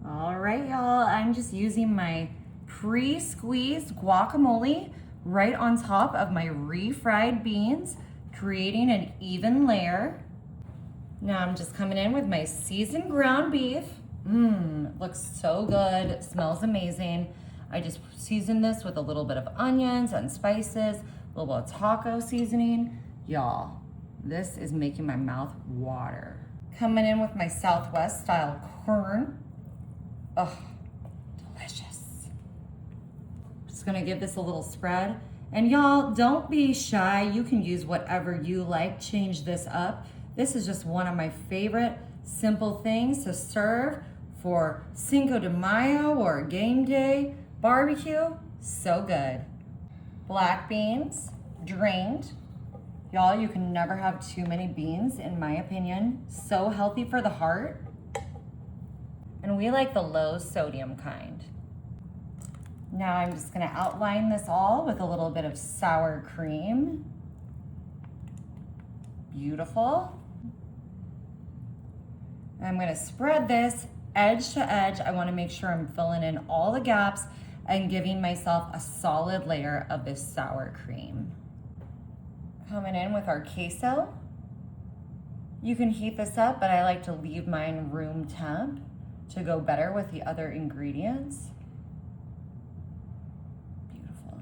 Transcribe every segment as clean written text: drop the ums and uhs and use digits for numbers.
All right, y'all, I'm just using my pre-squeezed guacamole right on top of my refried beans, creating an even layer. Now I'm just coming in with my seasoned ground beef. Looks so good, smells amazing. I just seasoned this with a little bit of onions and spices, a little bit of taco seasoning. Y'all, this is making my mouth water. Coming in with my Southwest style corn. Oh, delicious. Just gonna give this a little spread. And y'all, don't be shy. You can use whatever you like, change this up. This is just one of my favorite simple things to serve for Cinco de Mayo or game day barbecue. So good. Black beans, drained. Y'all, you can never have too many beans, in my opinion. So healthy for the heart. And we like the low sodium kind. Now I'm just gonna outline this all with a little bit of sour cream. Beautiful. I'm gonna spread this edge to edge. I wanna make sure I'm filling in all the gaps and giving myself a solid layer of this sour cream. Coming in with our queso. You can heat this up, but I like to leave mine room temp to go better with the other ingredients. Beautiful.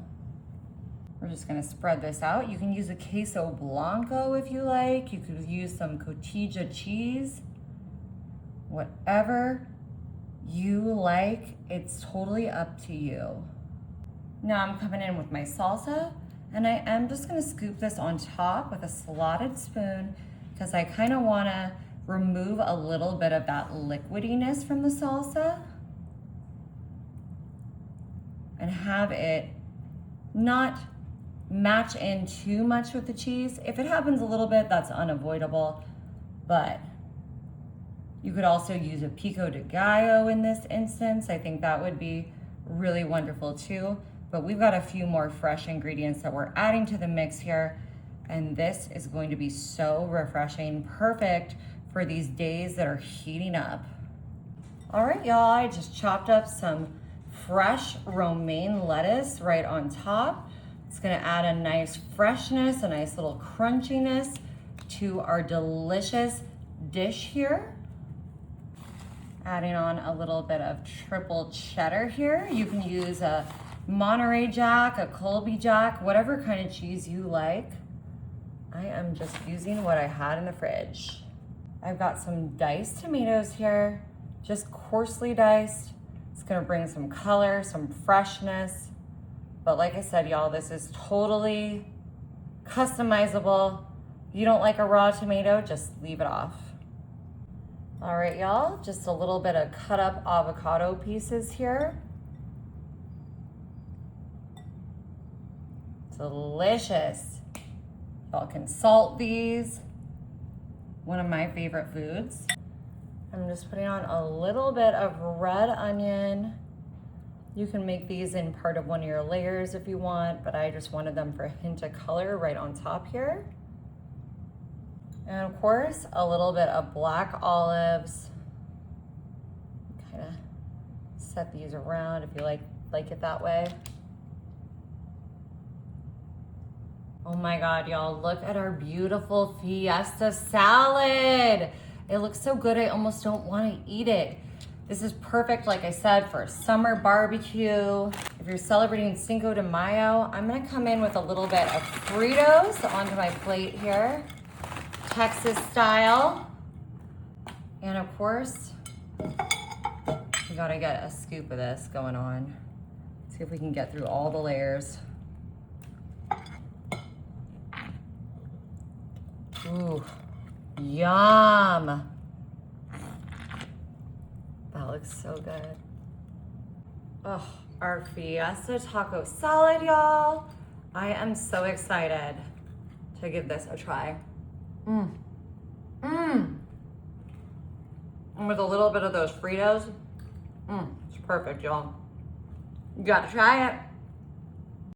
We're just gonna spread this out. You can use a queso blanco if you like. You could use some cotija cheese. Whatever you like, it's totally up to you. Now I'm coming in with my salsa, and I am just gonna scoop this on top with a slotted spoon because I kind of wanna remove a little bit of that liquidiness from the salsa and have it not match in too much with the cheese. If it happens a little bit, that's unavoidable, but you could also use a pico de gallo in this instance. I think that would be really wonderful too, but we've got a few more fresh ingredients that we're adding to the mix here, and this is going to be so refreshing, perfect for these days that are heating up. All right, y'all, I just chopped up some fresh romaine lettuce right on top. It's gonna add a nice freshness, a nice little crunchiness to our delicious dish here. Adding on a little bit of triple cheddar here. You can use a Monterey Jack, a Colby Jack, whatever kind of cheese you like. I am just using what I had in the fridge. I've got some diced tomatoes here, just coarsely diced. It's gonna bring some color, some freshness. But like I said, y'all, this is totally customizable. You don't like a raw tomato, just leave it off. All right, y'all, just a little bit of cut up avocado pieces here. Delicious. Y'all can salt these. One of my favorite foods. I'm just putting on a little bit of red onion. You can make these in part of one of your layers if you want, but I just wanted them for a hint of color right on top here. And of course, a little bit of black olives. Kind of set these around if you like it that way. Oh my God, y'all, look at our beautiful fiesta salad. It looks so good, I almost don't wanna eat it. This is perfect, like I said, for a summer barbecue. If you're celebrating Cinco de Mayo, I'm gonna come in with a little bit of Fritos onto my plate here, Texas style. And of course, we gotta get a scoop of this going on. See if we can get through all the layers. Ooh, yum. That looks so good. Oh, our fiesta taco salad, y'all. I am so excited to give this a try. And with a little bit of those Fritos, it's perfect, y'all. You gotta try it.